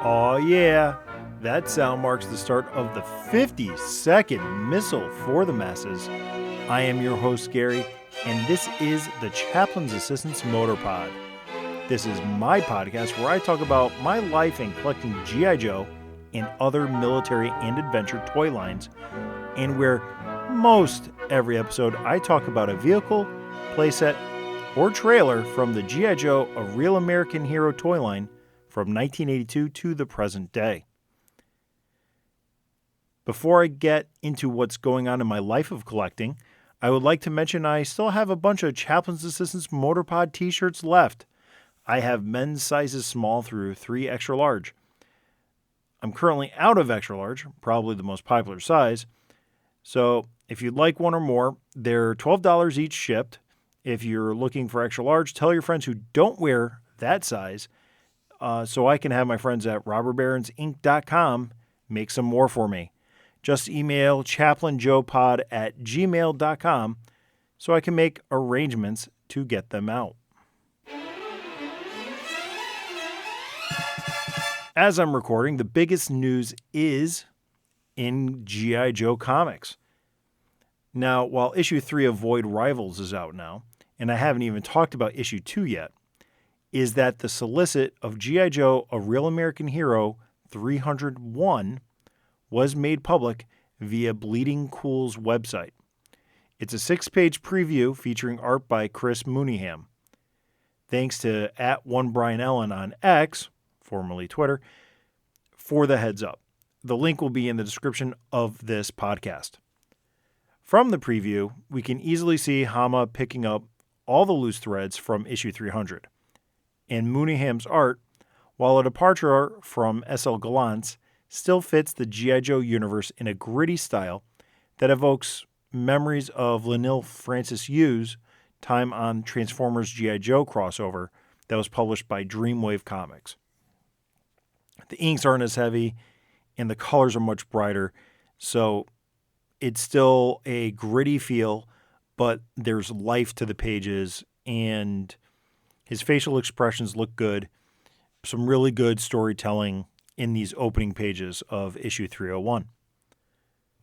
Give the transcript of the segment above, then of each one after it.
Oh yeah, that sound marks the start of the 52nd Missal for the Masses. I am your host, Gary, and this is the Chaplain's Assistant's Motor Pod. This is my podcast where I talk about my life in collecting G.I. Joe and other military and adventure toy lines, and where most every episode I talk about a vehicle, playset, or trailer from the G.I. Joe, A Real American Hero toy line from 1982 to the present day. Before I get into what's going on in my life of collecting, I would like to mention I still have a bunch of Chaplain's Assistant's Motorpod t-shirts left. I have men's sizes small through 3 extra large. I'm currently out of extra large, probably the most popular size. So if you'd like one or more, they're $12 each shipped. If you're looking for extra large, tell your friends who don't wear that size so I can have my friends at robberbaronsinc.com make some more for me. Just email chaplainjoepod@gmail.com so I can make arrangements to get them out. As I'm recording, the biggest news is in G.I. Joe comics. Now, while issue 3 of Void Rivals is out now, and I haven't even talked about issue 2 yet, is that the solicit of G.I. Joe, A Real American Hero 301 was made public via Bleeding Cool's website. It's a 6-page preview featuring art by Chris Mooneyham. Thanks to @OneBrianEllen on X, formerly Twitter, for the heads up. The link will be in the description of this podcast. From the preview, we can easily see Hama picking up all the loose threads from issue 300. And Mooneyham's art, while a departure from S.L. Gallant's, still fits the G.I. Joe universe in a gritty style that evokes memories of Leinil Francis Yu's time on Transformers G.I. Joe crossover that was published by Dreamwave Comics. The inks aren't as heavy and the colors are much brighter, so it's still a gritty feel, but there's life to the pages and his facial expressions look good. Some really good storytelling in these opening pages of issue 301.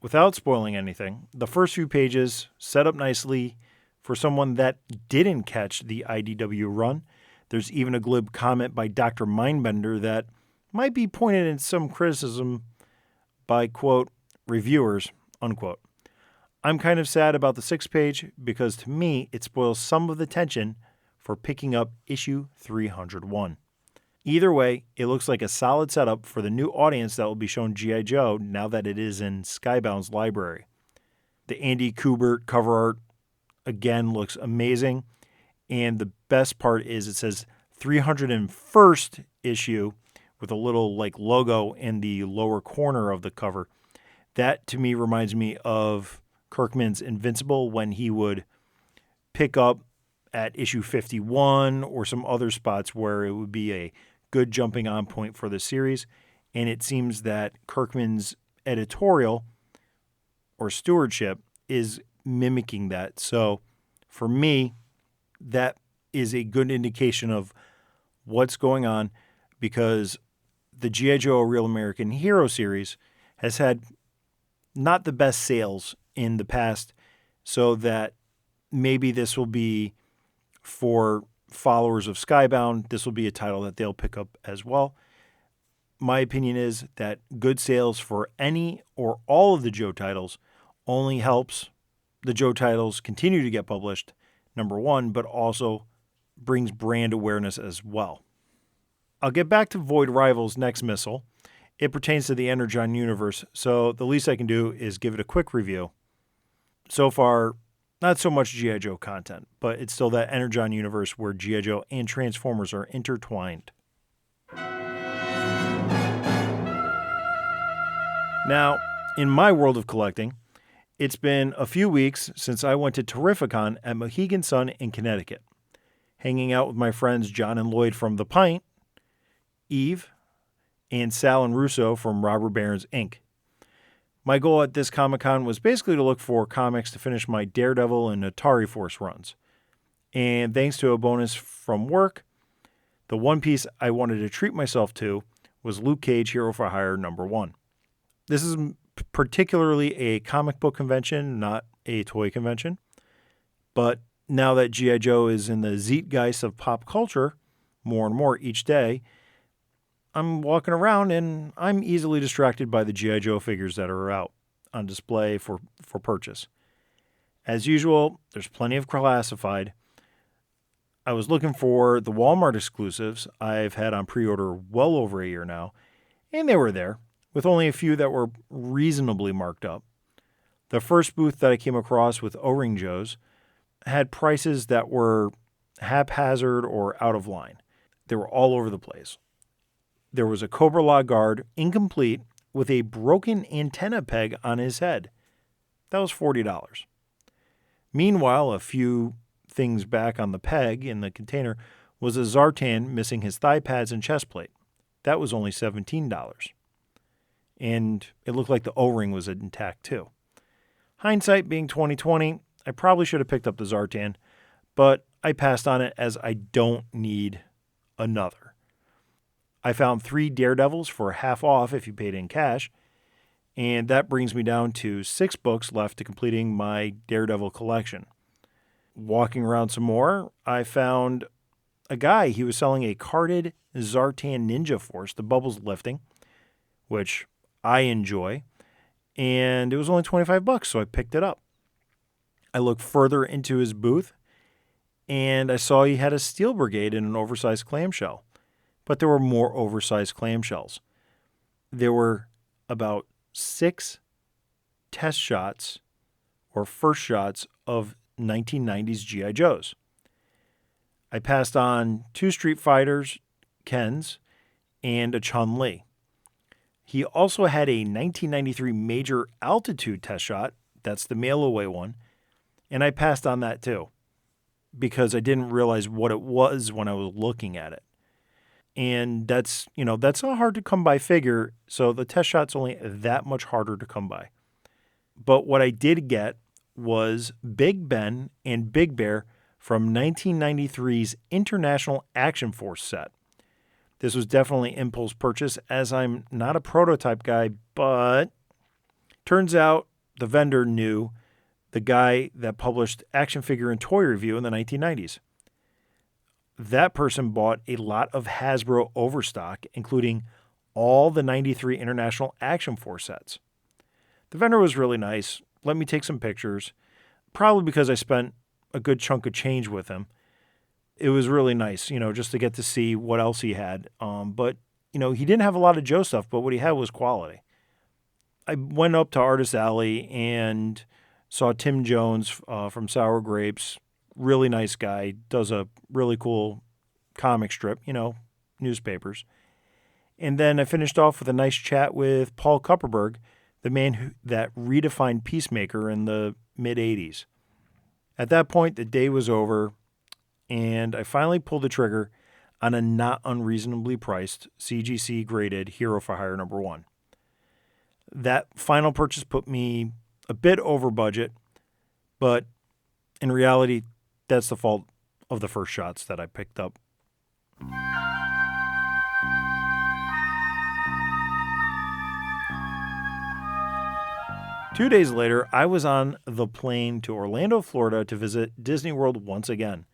Without spoiling anything, the first few pages set up nicely for someone that didn't catch the IDW run. There's even a glib comment by Dr. Mindbender that might be pointed in some criticism by, quote, reviewers, unquote. I'm kind of sad about the 6th page because to me it spoils some of the tension for picking up issue 301. Either way, it looks like a solid setup for the new audience that will be shown G.I. Joe now that it is in Skybound's library. The Andy Kubert cover art, again, looks amazing. And the best part is it says 301st issue with a little logo in the lower corner of the cover. That, to me, reminds me of Kirkman's Invincible when he would pick up at issue 51 or some other spots where it would be a good jumping on point for the series. And it seems that Kirkman's editorial or stewardship is mimicking that. So for me, that is a good indication of what's going on because the G.I. Joe, A Real American Hero series has had not the best sales in the past, so that maybe this will be for followers of Skybound, this will be a title that they'll pick up as well. My opinion is that good sales for any or all of the Joe titles only helps the Joe titles continue to get published, number one, but also brings brand awareness as well. I'll get back to Void Rivals next Missal. It pertains to the Energon universe, so the least I can do is give it a quick review. So far, not so much G.I. Joe content, but it's still that Energon universe where G.I. Joe and Transformers are intertwined. Now, in my world of collecting, it's been a few weeks since I went to Terrificon at Mohegan Sun in Connecticut, hanging out with my friends John and Lloyd from The Pint, Eve, and Sal and Russo from Robber Barons Inc. My goal at this Comic-Con was basically to look for comics to finish my Daredevil and Atari Force runs. And thanks to a bonus from work, the one piece I wanted to treat myself to was Luke Cage Hero for Hire #1. This is particularly a comic book convention, not a toy convention. But now that G.I. Joe is in the zeitgeist of pop culture more and more each day, I'm walking around and I'm easily distracted by the G.I. Joe figures that are out on display for purchase. As usual, there's plenty of classified. I was looking for the Walmart exclusives I've had on pre-order well over a year now, and they were there, with only a few that were reasonably marked up. The first booth that I came across with O-Ring Joes had prices that were haphazard or out of line. They were all over the place. There was a Cobra Law guard, incomplete, with a broken antenna peg on his head. That was $40. Meanwhile, a few things back on the peg in the container was a Zartan missing his thigh pads and chest plate. That was only $17. And it looked like the O-ring was intact too. Hindsight being 2020, I probably should have picked up the Zartan, but I passed on it as I don't need another. I found 3 Daredevils for half off if you paid in cash, and that brings me down to 6 books left to completing my Daredevil collection. Walking around some more, I found a guy. He was selling a carded Zartan Ninja Force, the bubbles lifting, which I enjoy, and it was only $25, so I picked it up. I looked further into his booth, and I saw he had a Steel Brigade in an oversized clamshell, but there were more oversized clamshells. There were about 6 test shots or first shots of 1990s G.I. Joes. I passed on 2 Street Fighters, Kens, and a Chun-Li. He also had a 1993 Major Altitude test shot. That's the mail-away one. And I passed on that too because I didn't realize what it was when I was looking at it. And that's a hard to come by figure, so the test shot's only that much harder to come by. But what I did get was Big Ben and Big Bear from 1993's International Action Force set. This was definitely impulse purchase as I'm not a prototype guy, but turns out the vendor knew the guy that published Action Figure and Toy Review in the 1990s. That person bought a lot of Hasbro overstock, including all the 93 International Action Force sets. The vendor was really nice, let me take some pictures, probably because I spent a good chunk of change with him. It was really nice, just to get to see what else he had. But he didn't have a lot of Joe stuff, but what he had was quality. I went up to Artist Alley and saw Tim Jones from Sour Grapes. Really nice guy, does a really cool comic strip, newspapers. And then I finished off with a nice chat with Paul Kupperberg, the man that redefined Peacemaker in the mid-'80s. At that point, the day was over, and I finally pulled the trigger on a not unreasonably priced CGC graded Hero for Hire #1. That final purchase put me a bit over budget, but in reality, that's the fault of the first shots that I picked up. Two days later, I was on the plane to Orlando, Florida to visit Disney World once again.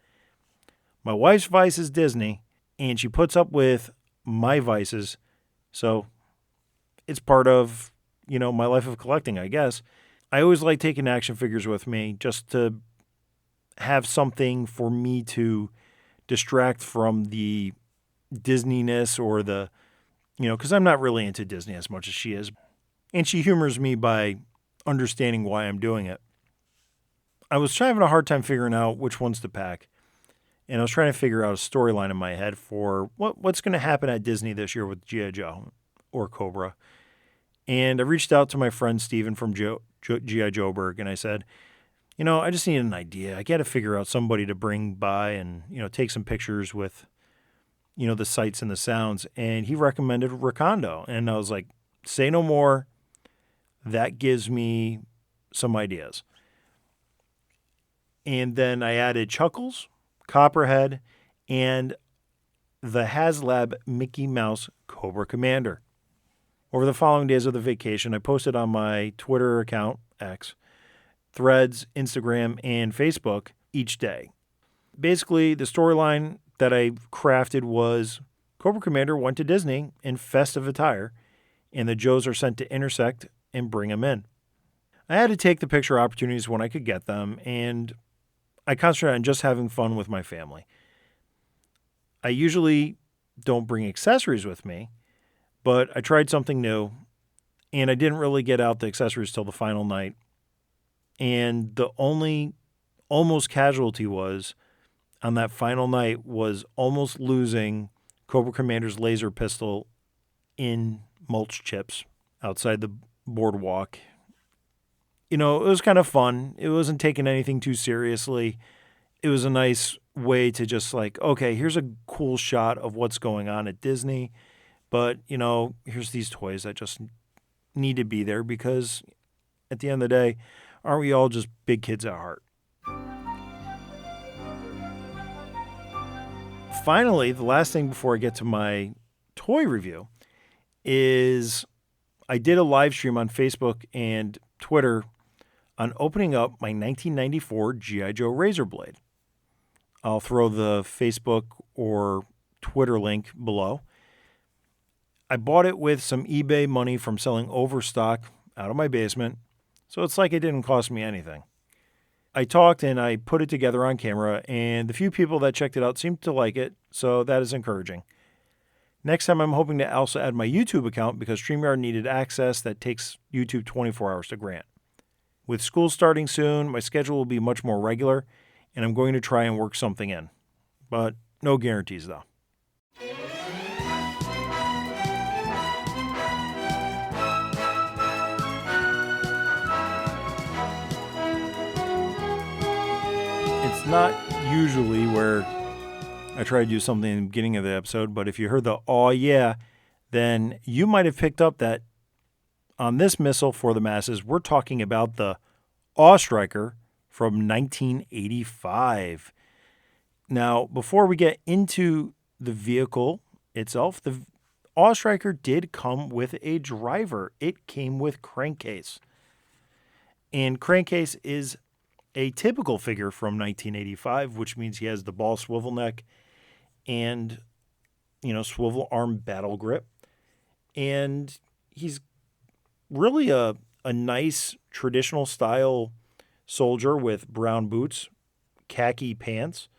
My wife's vice is Disney, and she puts up with my vices, so it's part of, my life of collecting, I guess. I always like taking action figures with me just to have something for me to distract from the Disney-ness or the, because I'm not really into Disney as much as she is. And she humors me by understanding why I'm doing it. I was having a hard time figuring out which ones to pack. And I was trying to figure out a storyline in my head for what's going to happen at Disney this year with G.I. Joe or Cobra. And I reached out to my friend Steven from G.I. Joeberg, and I said, I just need an idea. I got to figure out somebody to bring by and, take some pictures with, the sights and the sounds. And he recommended Recondo. And I was like, say no more. That gives me some ideas. And then I added Chuckles, Copperhead, and the HasLab Mickey Mouse Cobra Commander. Over the following days of the vacation, I posted on my Twitter account, X, Threads, Instagram, and Facebook each day. Basically, the storyline that I crafted was Cobra Commander went to Disney in festive attire, and the Joes are sent to intersect and bring him in. I had to take the picture opportunities when I could get them, and I concentrated on just having fun with my family. I usually don't bring accessories with me, but I tried something new, and I didn't really get out the accessories till the final night. And the only almost casualty was, on that final night, was almost losing Cobra Commander's laser pistol in mulch chips outside the boardwalk. It was kind of fun. It wasn't taking anything too seriously. It was a nice way to just okay, here's a cool shot of what's going on at Disney. But, here's these toys that just need to be there because at the end of the day, aren't we all just big kids at heart? Finally, the last thing before I get to my toy review is I did a live stream on Facebook and Twitter on opening up my 1994 G.I. Joe Razor Blade. I'll throw the Facebook or Twitter link below. I bought it with some eBay money from selling overstock out of my basement, so it's like it didn't cost me anything. I talked and I put it together on camera, and the few people that checked it out seemed to like it, so that is encouraging. Next time I'm hoping to also add my YouTube account because StreamYard needed access that takes YouTube 24 hours to grant. With school starting soon, my schedule will be much more regular, and I'm going to try and work something in. But no guarantees, though. It's not usually where I try to do something in the beginning of the episode, but if you heard the "aw yeah," then you might have picked up that on this Missal for the masses, we're talking about the A.W.E Striker from 1985. Now, before we get into the vehicle itself, the A.W.E Striker did come with a driver. It came with Crankcase. And Crankcase is a typical figure from 1985, which means he has the ball swivel neck and, swivel arm battle grip. And he's really a nice traditional style soldier with brown boots, khaki pants.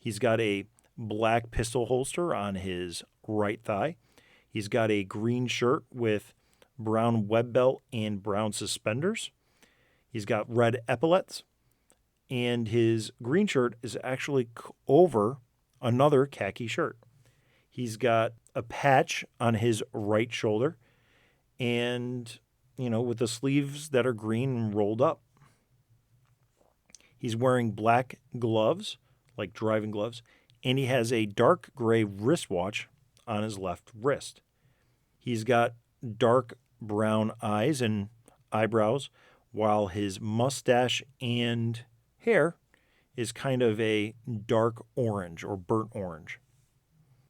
He's got a black pistol holster on his right thigh. He's got a green shirt with brown web belt and brown suspenders. He's got red epaulets. And his green shirt is actually over another khaki shirt. He's got a patch on his right shoulder and, with the sleeves that are green and rolled up. He's wearing black gloves, like driving gloves, and he has a dark gray wristwatch on his left wrist. He's got dark brown eyes and eyebrows, while his mustache and hair is kind of a dark orange or burnt orange.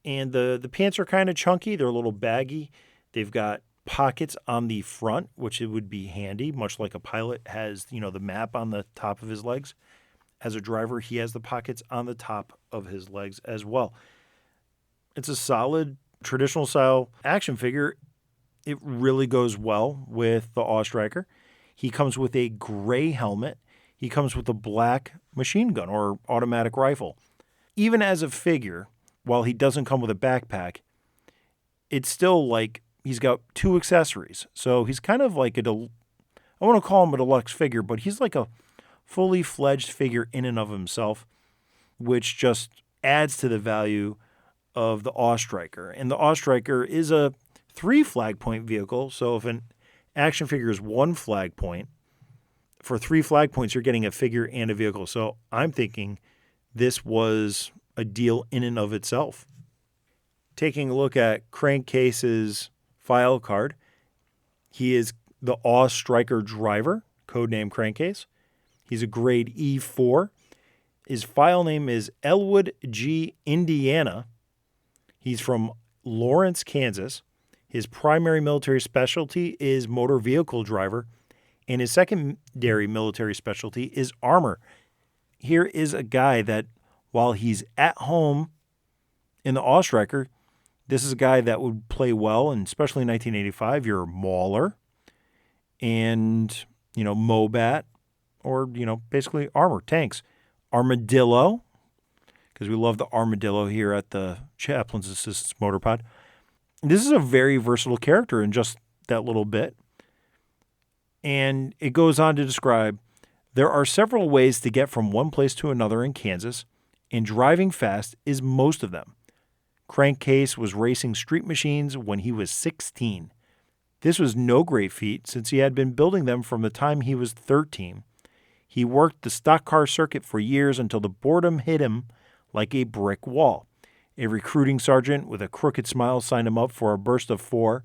And the pants are kind of chunky. They're a little baggy. They've got pockets on the front, which it would be handy, much like a pilot has, the map on the top of his legs. As a driver, he has the pockets on the top of his legs as well. It's a solid traditional style action figure. It really goes well with the A.W.E Striker. He comes with a gray helmet. He comes with a black machine gun or automatic rifle. Even as a figure, while he doesn't come with a backpack, it's still he's got two accessories. So he's kind of I want to call him a deluxe figure, but he's like a fully fledged figure in and of himself, which just adds to the value of the A.W.E Striker. And the A.W.E Striker is a 3 flag point vehicle. So if an action figure is 1 flag point, for 3 flag points, you're getting a figure and a vehicle. So I'm thinking this was a deal in and of itself. Taking a look at Crankcase's file card, he is the A.W.E Striker driver, codename Crankcase. He's a grade E4. His file name is Elwood G. Indiana. He's from Lawrence, Kansas. His primary military specialty is motor vehicle driver, and his secondary military specialty is armor. Here is a guy that, while he's at home in the Ostriker, this is a guy that would play well, and especially in 1985, you're Mauler and, Mobat, or, basically armor, tanks. Armadillo, because we love the Armadillo here at the Chaplain's Assistance Motor Pod. This is a very versatile character in just that little bit. And it goes on to describe, there are several ways to get from one place to another in Kansas, and driving fast is most of them. Crankcase was racing street machines when he was 16. This was no great feat since he had been building them from the time he was 13. He worked the stock car circuit for years until the boredom hit him like a brick wall. A recruiting sergeant with a crooked smile signed him up for a burst of 4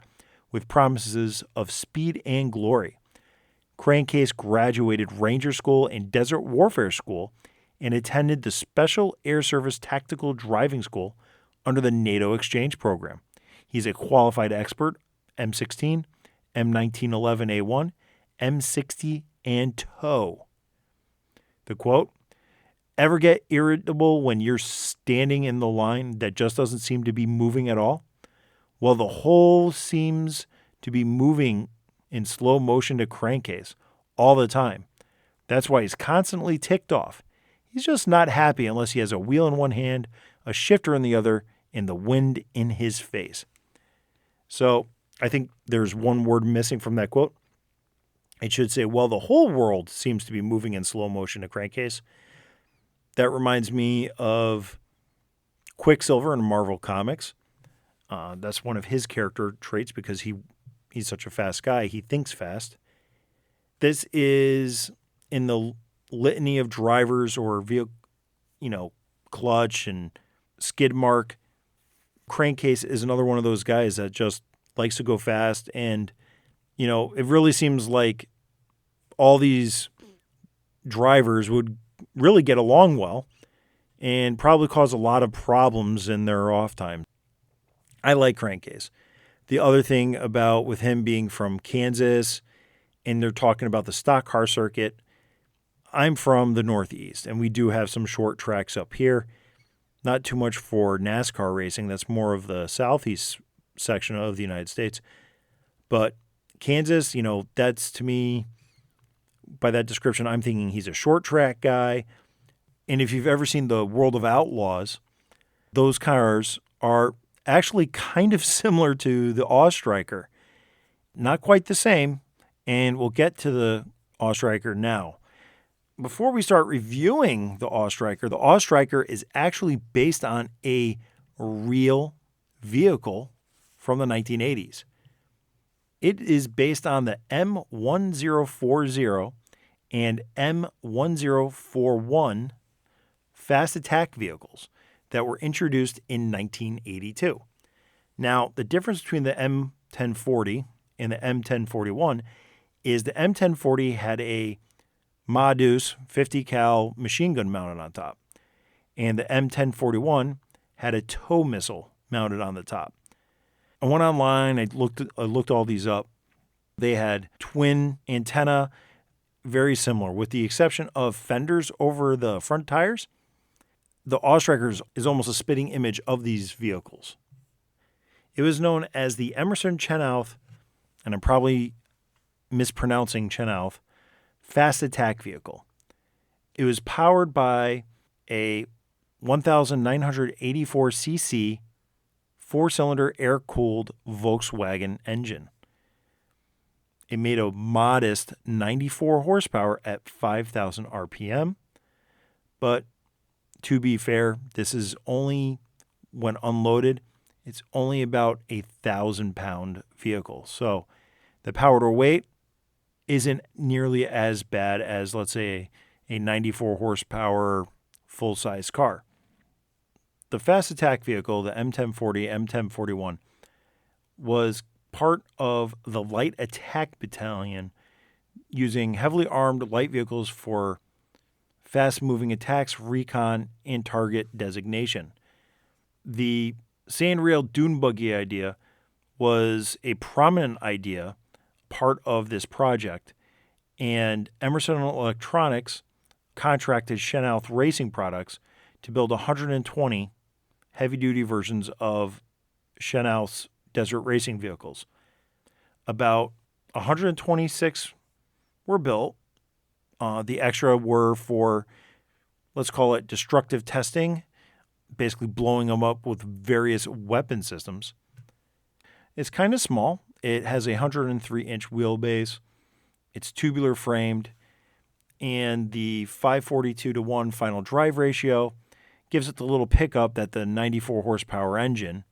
with promises of speed and glory. Crankcase graduated Ranger School and Desert Warfare School and attended the Special Air Service Tactical Driving School under the NATO exchange program. He's a qualified expert, M16, M1911A1, M60, and TOW. The quote, ever get irritable when you're standing in the line that just doesn't seem to be moving at all? Well, the whole seems to be moving in slow motion to Crankcase all the time. That's why he's constantly ticked off. He's just not happy unless he has a wheel in one hand, a shifter in the other, and the wind in his face. So I think there's one word missing from that quote. It should say, well, the whole world seems to be moving in slow motion to Crankcase. That reminds me of Quicksilver in Marvel Comics. That's one of his character traits because he's such a fast guy. He thinks fast. This is in the litany of drivers or vehicle, clutch and skid mark. Crankcase is another one of those guys that just likes to go fast. And, it really seems like all these drivers would really get along well and probably cause a lot of problems in their off time. I like Crankcase. The other thing about with him being from Kansas and they're talking about the stock car circuit, I'm from the Northeast and we do have some short tracks up here. Not too much for NASCAR racing. That's more of the Southeast section of the United States. But Kansas, that's to me, by that description, I'm thinking he's a short track guy. And if you've ever seen the World of Outlaws, those cars are actually kind of similar to the Ostriker. Not quite the same, and we'll get to the Ostriker now. Before we start reviewing the Ostriker is actually based on a real vehicle from the 1980s. It is based on the M1040 and M1041 fast attack vehicles that were introduced in 1982. Now, the difference between the M1040 and the M1041 is the M1040 had a Ma-Deuce 50 cal machine gun mounted on top, and the M1041 had a tow missile mounted on the top. I went online, I looked all these up. They had twin antenna, very similar, with the exception of fenders over the front tires. The Ostriker is almost a spitting image of these vehicles. It was known as the Emerson Chenoweth, and I'm probably mispronouncing Chenoweth, fast attack vehicle. It was powered by a 1,984cc four-cylinder air-cooled Volkswagen engine. It made a modest 94 horsepower at 5,000 RPM, but to be fair, this is only, when unloaded, it's only about 1,000-pound vehicle. So the power to weight isn't nearly as bad as, let's say, a 94 horsepower full-size car. The fast attack vehicle, the M1040, M1041, was part of the Light Attack Battalion using heavily armed light vehicles for fast-moving attacks, recon, and target designation. The sand rail dune buggy idea was a prominent idea, part of this project, and Emerson Electronics contracted Chenoweth Racing Products to build 120 heavy-duty versions of Chenoweth's desert racing vehicles. About 126 were built. The extra were for, let's call it, destructive testing, basically blowing them up with various weapon systems. It's kind of small. It has a 103-inch wheelbase. It's tubular framed, and the 542-to-1 final drive ratio gives it the little pickup that the 94 horsepower engine,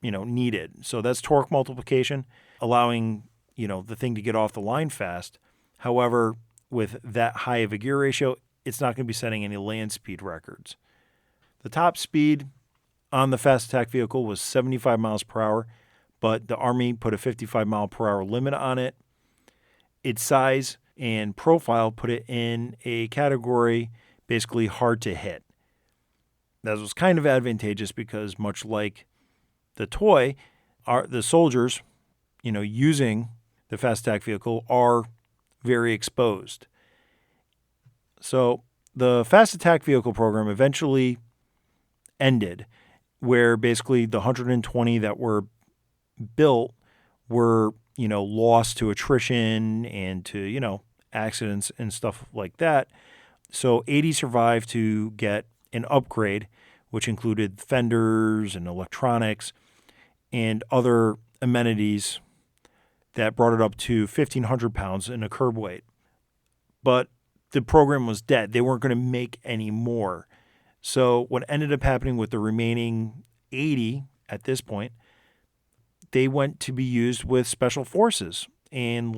needed. So that's torque multiplication, allowing, the thing to get off the line fast. However, with that high of a gear ratio, it's not going to be setting any land speed records. The top speed on the fast attack vehicle was 75 miles per hour, but the Army put a 55 mile per hour limit on it. Its size and profile put it in a category basically hard to hit. That was kind of advantageous because, much like the toy, the soldiers, using the fast attack vehicle are very exposed. So the fast attack vehicle program eventually ended, where basically the 120 that were built were, lost to attrition and to, accidents and stuff like that. So 80 survived to get an upgrade, which included fenders and electronics and other amenities that brought it up to 1,500 pounds in a curb weight. But the program was dead. They weren't going to make any more. So what ended up happening with the remaining 80 at this point, they went to be used with special forces and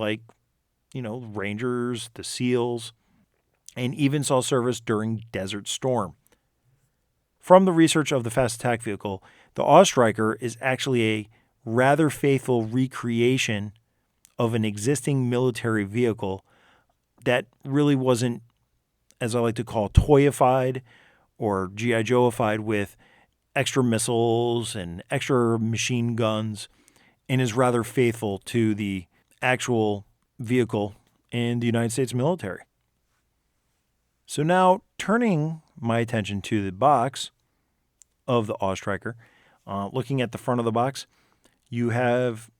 Rangers, the SEALs, and even saw service during Desert Storm. From the research of the fast attack vehicle, the A.W.E. Striker is actually a rather faithful recreation of an existing military vehicle that really wasn't, as I like to call, toyified or G.I. Joe-ified with extra missiles and extra machine guns, and is rather faithful to the actual vehicle in the United States military. So now, turning my attention to the box of the A.W.E. Striker, looking at the front of the box, you have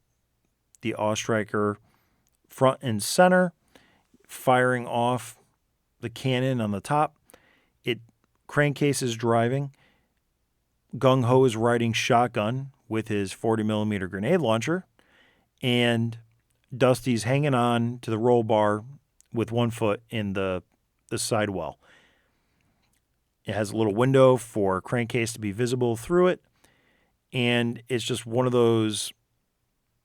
the A.W.E. Striker front and center, firing off the cannon on the top. Crankcase is driving. Gung Ho is riding shotgun with his 40mm grenade launcher, and Dusty's hanging on to the roll bar with one foot in the sidewell. It has a little window for Crankcase to be visible through it, and it's just one of those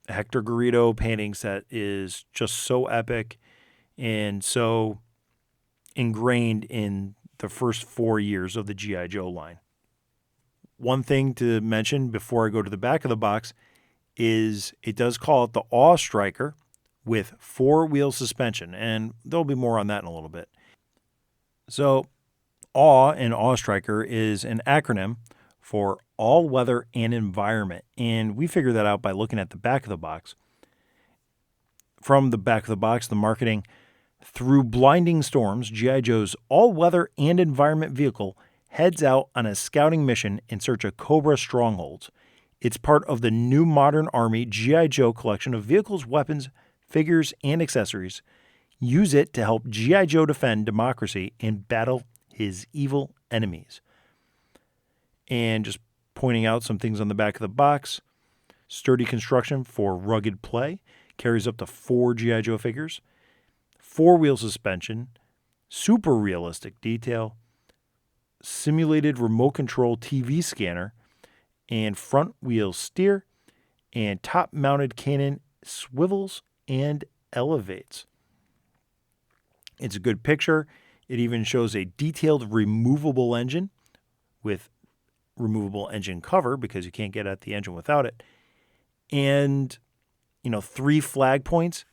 Hector Garrido paintings that is just so epic and so ingrained in the first 4 years of the G.I. Joe line. One thing to mention before I go to the back of the box is it does call it the A.W.E. Striker with 4-wheel suspension, and there'll be more on that in a little bit. So A.W.E. in A.W.E. Striker is an acronym for All Weather and Environment, and we figured that out by looking at the back of the box. From the back of the box, the marketing: through blinding storms, G.I. Joe's all-weather and environment vehicle heads out on a scouting mission in search of Cobra strongholds. It's part of the new modern Army G.I. Joe collection of vehicles, weapons, figures, and accessories. Use it to help G.I. Joe defend democracy and battle his evil enemies. And just pointing out some things on the back of the box: sturdy construction for rugged play, carries up to 4 G.I. Joe figures, 4-wheel suspension, super realistic detail, simulated remote control TV scanner, and front wheel steer, and top mounted cannon swivels and elevates. It's a good picture. It even shows a detailed removable engine with removable engine cover, because you can't get at the engine without it. And, 3 flag points.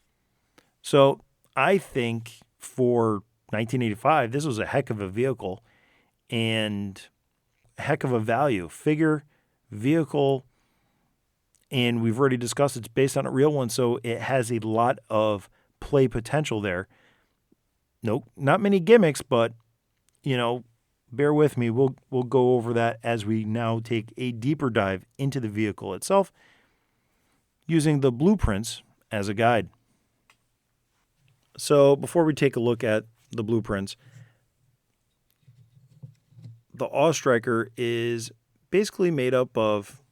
So I think for 1985, this was a heck of a vehicle and a heck of a value. Figure vehicle, and we've already discussed it's based on a real one, so it has a lot of play potential there. Nope, not many gimmicks, but, bear with me. We'll go over that as we now take a deeper dive into the vehicle itself using the blueprints as a guide. So before we take a look at the blueprints, the A.W.E Striker is basically made up of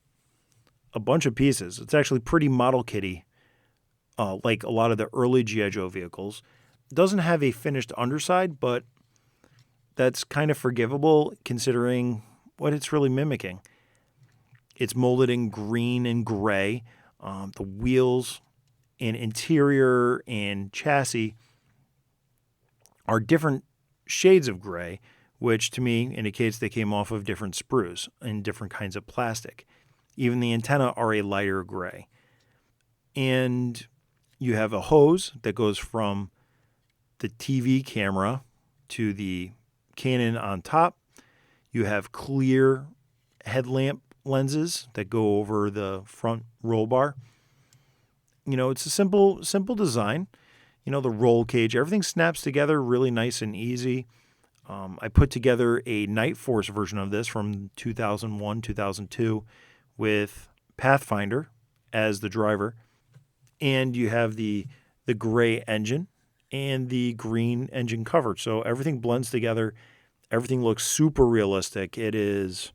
a bunch of pieces. It's actually pretty model kitty, like a lot of the early G.I. Joe vehicles. It doesn't have a finished underside, but that's kind of forgivable considering what it's really mimicking. It's molded in green and gray. The wheels and interior and chassis are different shades of gray, which to me indicates they came off of different sprues and different kinds of plastic. Even the antenna are a lighter gray. And you have a hose that goes from the TV camera to the Canon on top. You have clear headlamp lenses that go over the front roll bar. It's a simple design. The roll cage, everything snaps together really nice and easy. I put together a Night Force version of this from 2001, 2002 with Pathfinder as the driver. And you have the gray engine and the green engine cover. So everything blends together. Everything looks super realistic. It is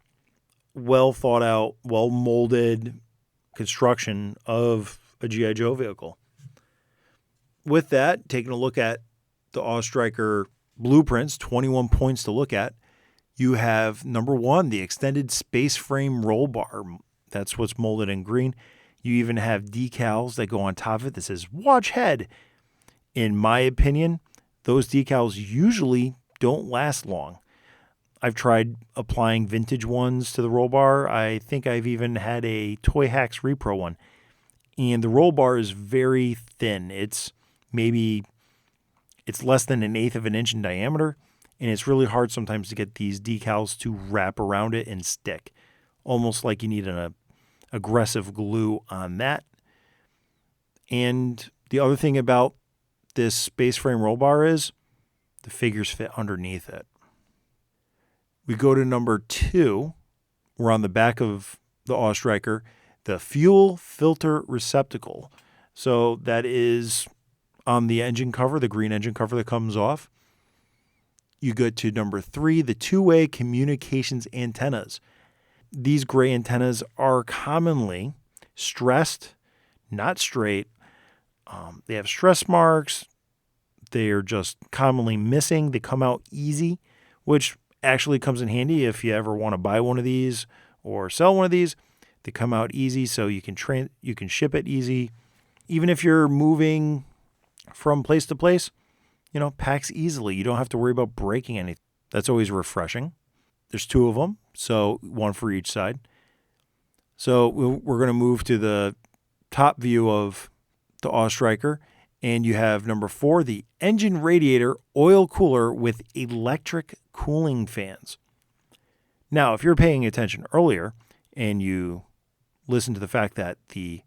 well thought out, well molded construction of a G.I. Joe vehicle. With that, taking a look at the A.W.E Striker blueprints, 21 points to look at. You have number 1, the extended space frame roll bar. That's what's molded in green. You even have decals that go on top of it that says "Watch Head." In my opinion, those decals usually don't last long. I've tried applying vintage ones to the roll bar. I think I've even had a Toy Hacks Repro one. And the roll bar is very thin. It's less than 1/8 of an inch in diameter, and it's really hard sometimes to get these decals to wrap around it and stick. Almost like you need an aggressive glue on that. And the other thing about this space frame roll bar is the figures fit underneath it. We go to number 2. We're on the back of the A.W.E Striker, the fuel filter receptacle. So that is on the engine cover, the green engine cover that comes off. You go to number 3, the two-way communications antennas. These gray antennas are commonly stressed, not straight. They have stress marks. They are just commonly missing. They come out easy, which actually comes in handy if you ever want to buy one of these or sell one of these. They come out easy, so you can ship it easy. Even if you're moving from place to place, packs easily. You don't have to worry about breaking anything. That's always refreshing. There's 2 of them, so 1 for each side. So we're going to move to the top view of the A.W.E Striker, and you have number 4, the engine radiator oil cooler with electric cooling fans. Now, if you're paying attention earlier and you listen to the fact that the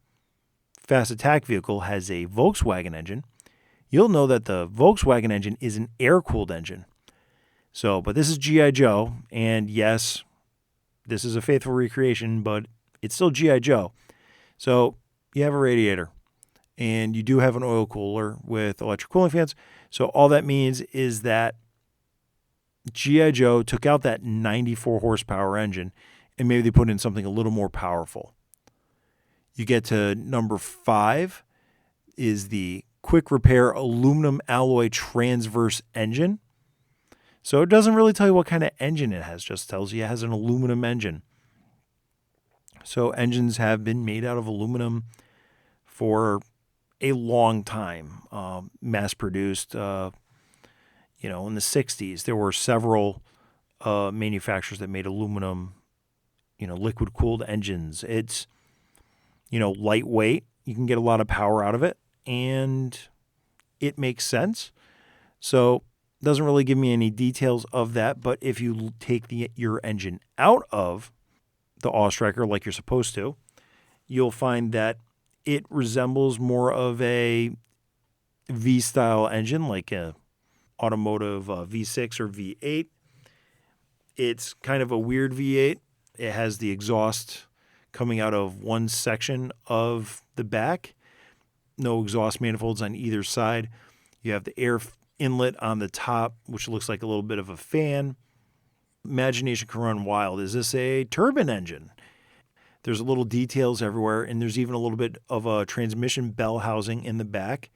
Fast Attack vehicle has a Volkswagen engine, you'll know that the Volkswagen engine is an air-cooled engine. But this is G.I. Joe, and yes, this is a faithful recreation, but it's still G.I. Joe. So you have a radiator, and you do have an oil cooler with electric cooling fans. So all that means is that G.I. Joe took out that 94 horsepower engine, and maybe they put in something a little more powerful. You get to number 5 is the quick repair aluminum alloy transverse engine. So it doesn't really tell you what kind of engine it has, just tells you it has an aluminum engine. So engines have been made out of aluminum for a long time, mass-produced. In the 60s, there were several manufacturers that made aluminum, liquid-cooled engines. It's, lightweight. You can get a lot of power out of it, and it makes sense. So it doesn't really give me any details of that, but if you take your engine out of the Awe Striker like you're supposed to, you'll find that it resembles more of a V-style engine, like a automotive V6 or V8. It's kind of a weird V8. It has the exhaust coming out of one section of the back. No exhaust manifolds on either side. You have the air inlet on the top, which looks like a little bit of a fan. Imagination can run wild. Is this a turbine engine? There's little details everywhere, and there's even a little bit of a transmission bell housing in the back.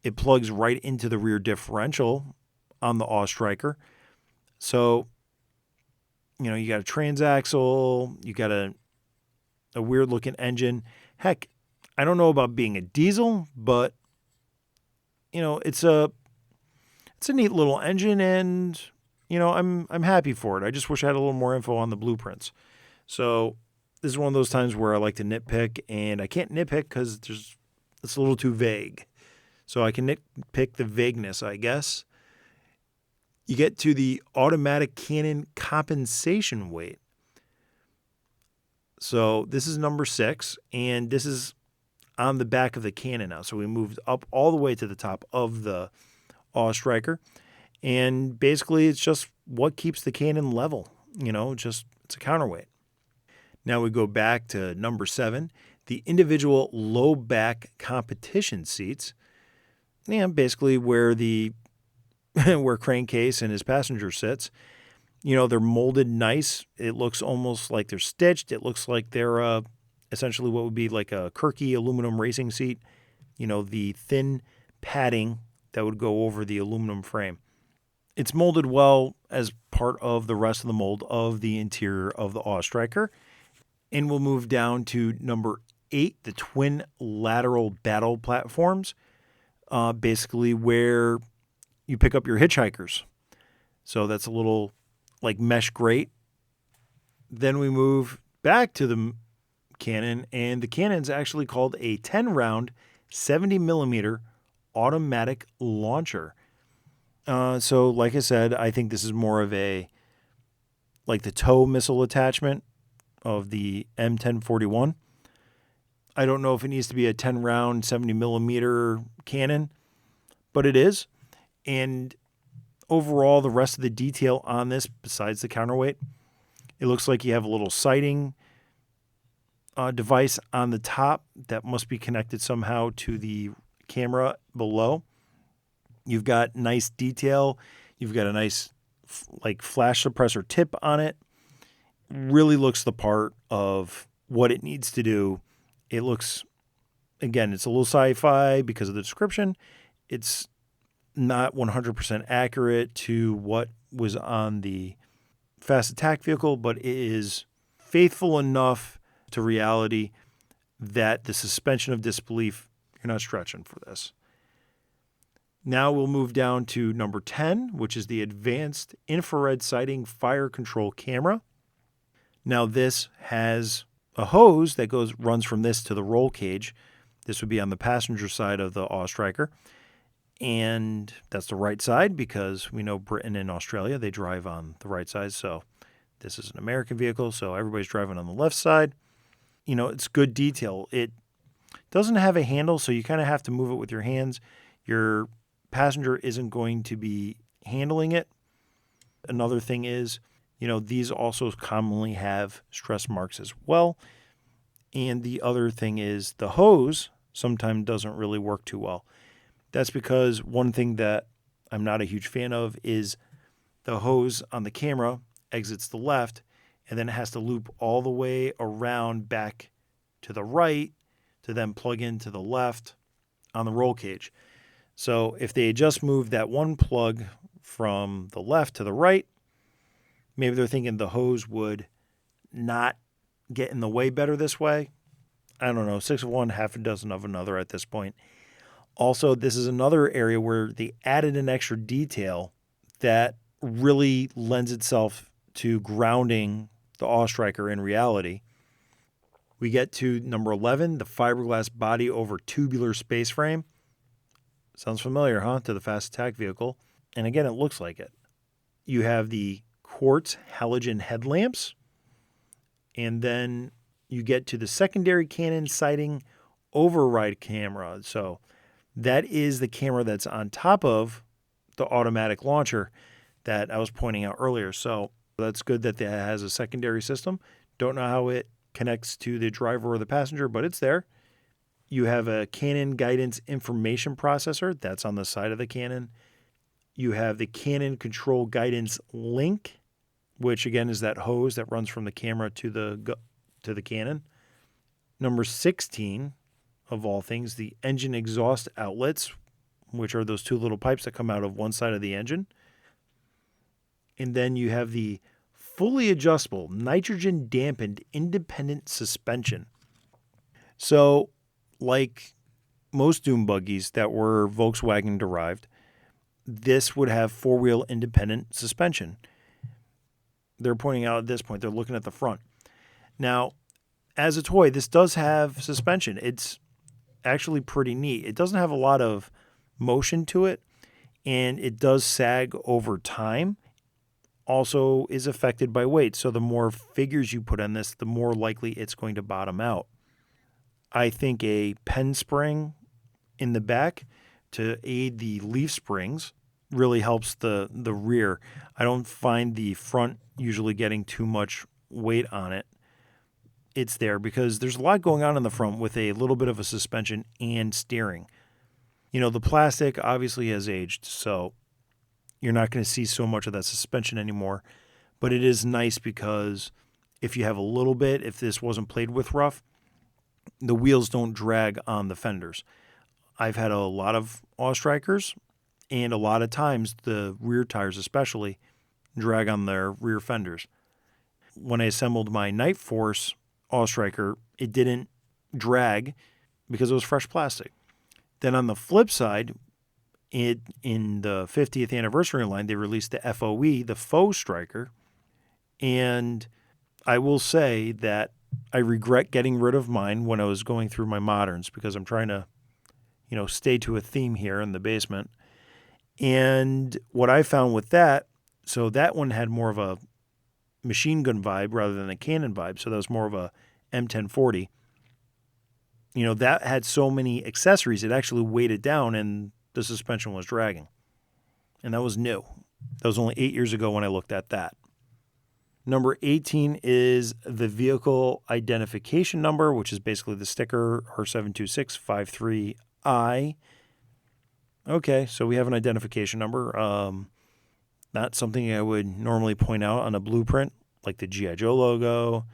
It plugs right into the rear differential on the Awe Striker. So, you got a transaxle, you got a weird-looking engine. Heck, I don't know about being a diesel, but, it's a neat little engine, and, I'm happy for it. I just wish I had a little more info on the blueprints. So this is one of those times where I like to nitpick, and I can't nitpick because it's a little too vague. So I can nitpick the vagueness, I guess. You get to the automatic cannon compensation weight. So this is number 6, and this is on the back of the cannon now. So we moved up all the way to the top of the Awe Striker. And basically it's just what keeps the cannon level. It's a counterweight. Now we go back to number 7, the individual low back competition seats. Basically where where Crankcase and his passenger sits. They're molded nice. It looks almost like they're stitched. It looks like they're essentially what would be like a Kirky aluminum racing seat. The thin padding that would go over the aluminum frame. It's molded well as part of the rest of the mold of the interior of the Awe Striker. And we'll move down to number 8, the twin lateral battle platforms. Basically where you pick up your hitchhikers. So that's a little like mesh grate. Then we move back to the cannon, and the cannon's actually called a 10-round, 70-millimeter automatic launcher. So like I said, I think this is more of like the tow missile attachment of the M1041. I don't know if it needs to be a 10-round, 70-millimeter cannon, but it is. And overall, the rest of the detail on this, besides the counterweight, it looks like you have a little sighting device on the top that must be connected somehow to the camera below. You've got nice detail. You've got a nice flash suppressor tip on it. Really looks the part of what it needs to do. It looks, again, it's a little sci-fi because of the description. It's not 100% accurate to what was on the Fast Attack vehicle, but it is faithful enough to reality that the suspension of disbelief, you're not stretching for this. Now we'll move down to number 10, which is the Advanced Infrared Sighting Fire Control Camera. Now this has a hose that runs from this to the roll cage. This would be on the passenger side of the Awe Striker. And that's the right side because we know Britain and Australia, they drive on the right side. So this is an American vehicle, so everybody's driving on the left side. It's good detail. It doesn't have a handle, so you kind of have to move it with your hands. Your passenger isn't going to be handling it. Another thing is, these also commonly have stress marks as well. And the other thing is the hose sometimes doesn't really work too well. That's because one thing that I'm not a huge fan of is the hose on the camera exits the left, and then it has to loop all the way around back to the right to then plug into the left on the roll cage. So if they had just moved that one plug from the left to the right, maybe they're thinking the hose would not get in the way better this way. I don't know, 6 of one, half a dozen of another at this point. Also, this is another area where they added an extra detail that really lends itself to grounding the Awe Striker in reality. We get to number 11, the fiberglass body over tubular space frame. Sounds familiar, huh, to the Fast Attack vehicle. And again, it looks like it. You have the quartz halogen headlamps. And then you get to the secondary cannon sighting override camera. So that is the camera that's on top of the automatic launcher that I was pointing out earlier. So that's good that it has a secondary system. Don't know how it connects to the driver or the passenger, but it's there. You have a Canon guidance information processor that's on the side of the Canon. You have the Canon control guidance link, which again is that hose that runs from the camera to the Canon. Number 16, of all things, the engine exhaust outlets, which are those two little pipes that come out of one side of the engine. And then you have the fully adjustable nitrogen dampened independent suspension. So, like most dune buggies that were Volkswagen derived, this would have four-wheel independent suspension. They're pointing out at this point, they're looking at the front. Now, as a toy, this does have suspension. It's actually pretty neat. It doesn't have a lot of motion to it, and it does sag over time. Also is affected by weight. So the more figures you put on this, the more likely it's going to bottom out. I think a pen spring in the back to aid the leaf springs really helps the rear. I don't find the front usually getting too much weight on it. It's there because there's a lot going on in the front with a little bit of a suspension and steering. You know, the plastic obviously has aged, so you're not going to see so much of that suspension anymore. But it is nice because if you have a little bit, if this wasn't played with rough, the wheels don't drag on the fenders. I've had a lot of Awestrikers, and a lot of times the rear tires especially drag on their rear fenders. When I assembled my Night Force Awestriker, it didn't drag because it was fresh plastic. Then on the flip side, in the 50th anniversary line, they released the FOE, the faux striker. And I will say that I regret getting rid of mine when I was going through my moderns because I'm trying to, stay to a theme here in the basement. And what I found with that, so that one had more of a machine gun vibe rather than a cannon vibe. So that was more of a M1040. That had so many accessories, it actually weighed it down and the suspension was dragging. And that was new. That was only 8 years ago when I looked at that. Number 18 is the vehicle identification number, which is basically the sticker R72653I. Okay, so we have an identification number. Not something I would normally point out on a blueprint, like the G.I. Joe logo,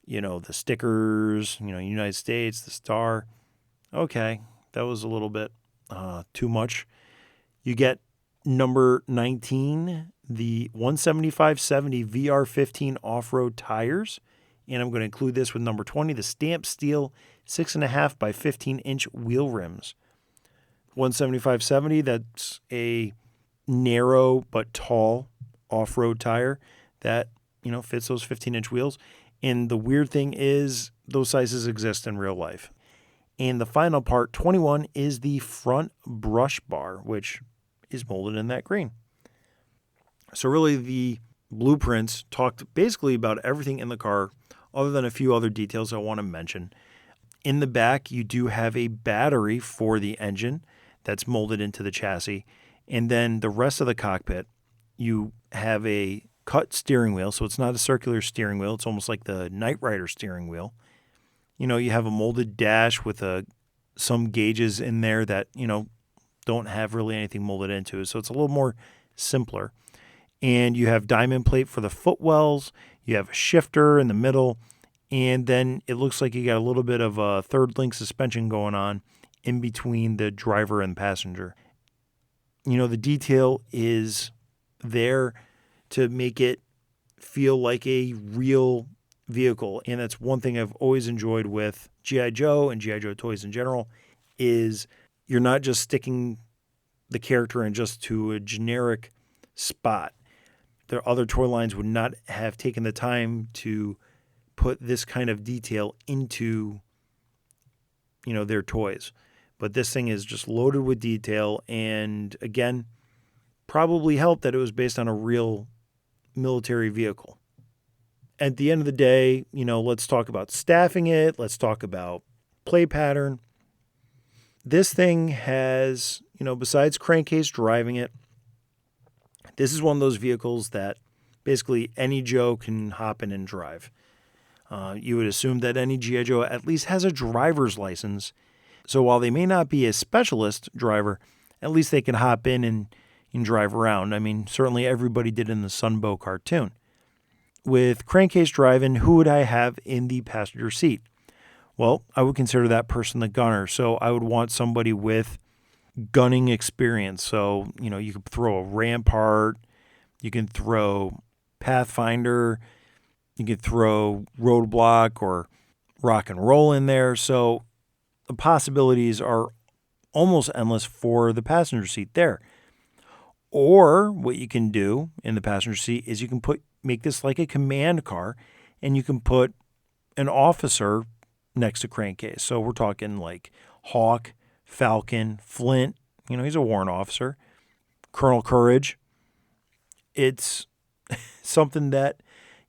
the stickers, United States, the star. Okay, that was a little bit too much. You get number 19, the 175/70 VR15 off-road tires. And I'm going to include this with number 20, the stamped steel 6.5 by 15-inch wheel rims. 175/70, that's a narrow but tall off-road tire that, fits those 15-inch wheels. And the weird thing is those sizes exist in real life. And the final part, 21, is the front brush bar, which is molded in that green. So really the blueprints talked basically about everything in the car other than a few other details I want to mention. In the back, you do have a battery for the engine that's molded into the chassis. And then the rest of the cockpit, you have a cut steering wheel. So it's not a circular steering wheel. It's almost like the Knight Rider steering wheel. You have a molded dash with some gauges in there that, don't have really anything molded into it. So it's a little more simpler. And you have diamond plate for the footwells. You have a shifter in the middle. And then it looks like you got a little bit of a third link suspension going on in between the driver and passenger. The detail is there to make it feel like a real vehicle. And that's one thing I've always enjoyed with G.I. Joe and G.I. Joe toys in general is you're not just sticking the character in just to a generic spot. The other toy lines would not have taken the time to put this kind of detail into, their toys. But this thing is just loaded with detail and, again, probably helped that it was based on a real military vehicle. at the end of the day, let's talk about staffing it. Let's talk about play pattern. This thing has, besides Crankcase driving it, this is one of those vehicles that basically any Joe can hop in and drive. You would assume that any G.I. Joe at least has a driver's license. So while they may not be a specialist driver, at least they can hop in and drive around. I mean, certainly everybody did in the Sunbow cartoon. With Crankcase driving, who would I have in the passenger seat? Well, I would consider that person the gunner. So I would want somebody with gunning experience. So, you could throw a Rampart, you can throw Pathfinder, you could throw Roadblock or Rock and Roll in there. So the possibilities are almost endless for the passenger seat there. Or what you can do in the passenger seat is you can make this like a command car, and you can put an officer next to Crankcase. So we're talking like Hawk, Falcon, Flint. He's a warrant officer. Colonel Courage. It's something that,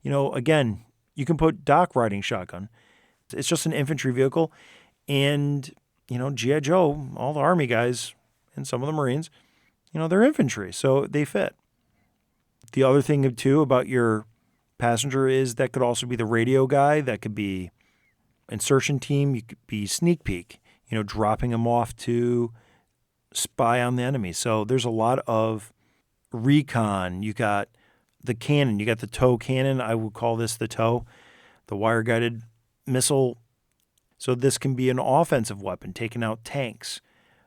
again, you can put Doc riding shotgun. It's just an infantry vehicle. And, G.I. Joe, all the Army guys, and some of the Marines, they're infantry, so they fit. The other thing, too, about your passenger is that could also be the radio guy. That could be insertion team. You could be sneak peek, dropping them off to spy on the enemy. So there's a lot of recon. You got the cannon. You got the tow cannon. I would call this the tow, the wire-guided missile. So this can be an offensive weapon, taking out tanks.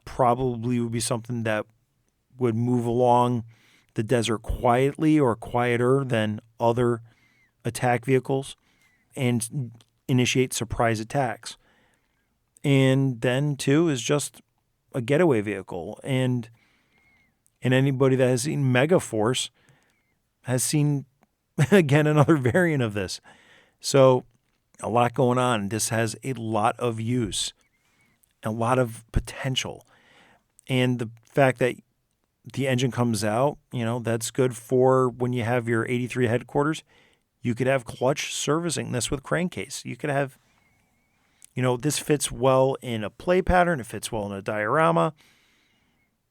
Probably would be something that would move along the desert quietly or quieter than other attack vehicles and initiate surprise attacks. And then, too, is just a getaway vehicle. And anybody that has seen Megaforce has seen, again, another variant of this. So a lot going on. This has a lot of use, a lot of potential. And the fact that the engine comes out, that's good for when you have your 83 headquarters. You could have clutch servicing this with Crankcase. You could have, this fits well in a play pattern. It fits well in a diorama.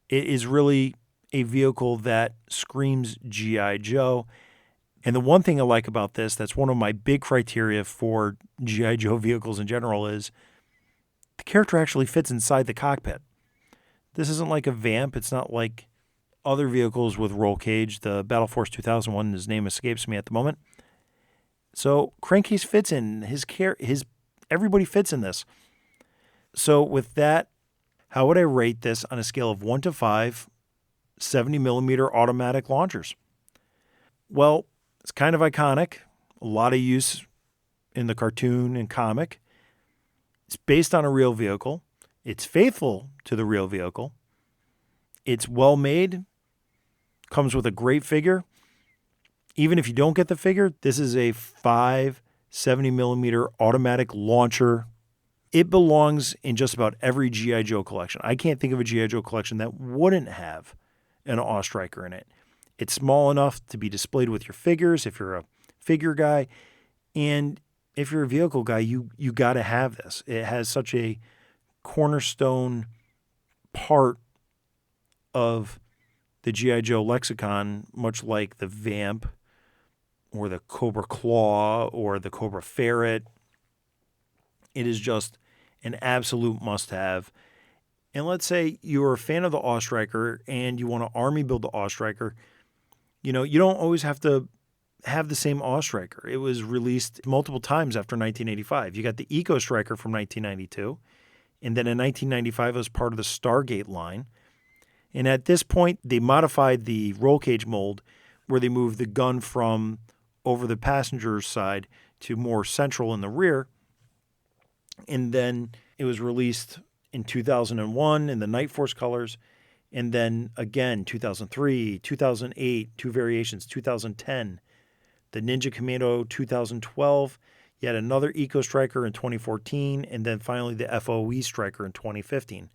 It is really a vehicle that screams G.I. Joe. And the one thing I like about this, that's one of my big criteria for G.I. Joe vehicles in general, is the character actually fits inside the cockpit. This isn't like a vamp. It's not like other vehicles with roll cage. The Battle Force 2001, his name escapes me at the moment. So Crankcase fits in. Everybody fits in this. So with that, how would I rate this on a scale of 1 to 5 70mm automatic launchers? Well, it's kind of iconic. A lot of use in the cartoon and comic. It's based on a real vehicle. It's faithful to the real vehicle. It's well made. Comes with a great figure. Even if you don't get the figure, this is a 5 70mm automatic launcher. It belongs in just about every G.I. Joe collection. I can't think of a G.I. Joe collection that wouldn't have an Awe Striker in it. It's small enough to be displayed with your figures if you're a figure guy. And if you're a vehicle guy, you got to have this. It has such a cornerstone part of the G.I. Joe lexicon, much like the Vamp or the Cobra Claw or the Cobra Ferret. It is just an absolute must-have. And let's say you're a fan of the Awe Striker and you want to army build the Awe Striker. You don't always have to have the same Awe Striker. It was released multiple times after 1985. You got the Eco Striker from 1992. And then in 1995, it was part of the Stargate line. And at this point, they modified the roll cage mold where they moved the gun from over the passenger's side to more central in the rear. And then it was released in 2001 in the Night Force colors. And then again, 2003, 2008, two variations, 2010, the Ninja Commando 2012, yet another Eco Striker in 2014, and then finally the FOE Striker in 2015.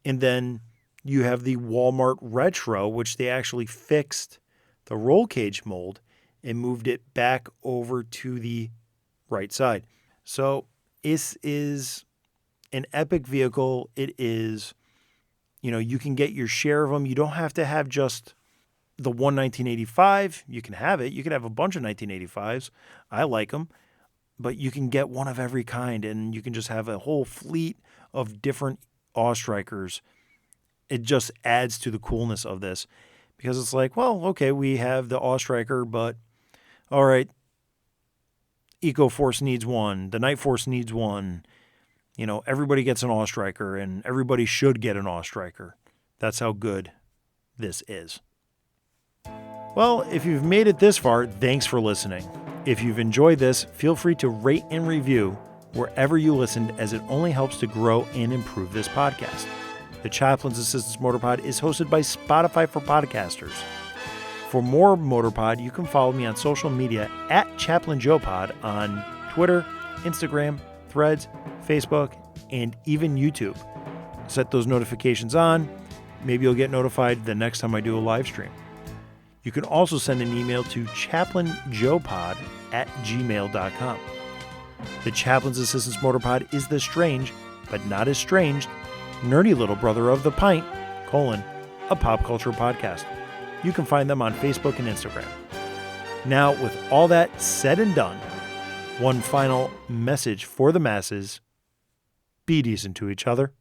And then you have the Walmart Retro, which they actually fixed the roll cage mold and moved it back over to the right side. So this is an epic vehicle. It is, you can get your share of them. You don't have to have just the one 1985. You can have it. You can have a bunch of 1985s. I like them. But you can get one of every kind, and you can just have a whole fleet of different Awe Strikers. It just adds to the coolness of this, because it's like, well, okay, we have the Awe Striker, but all right, Eco Force needs one, the Night Force needs one. Everybody gets an Awe Striker, and everybody should get an Awe Striker. That's how good this is. Well, if you've made it this far, thanks for listening. If you've enjoyed this, feel free to rate and review wherever you listened, as it only helps to grow and improve this podcast. The Chaplain's Assistance Motorpod is hosted by Spotify for Podcasters. For more Motorpod, you can follow me on social media at ChaplainJoePod on Twitter, Instagram, Threads, Facebook, and even YouTube. Set those notifications on. Maybe you'll get notified the next time I do a live stream. You can also send an email to chaplainjoepod@gmail.com. The Chaplain's Assistance Motorpod is the strange, but not as strange, nerdy little brother of the pint, a pop culture podcast. You can find them on Facebook and Instagram. Now, with all that said and done, one final message for the masses: be decent to each other.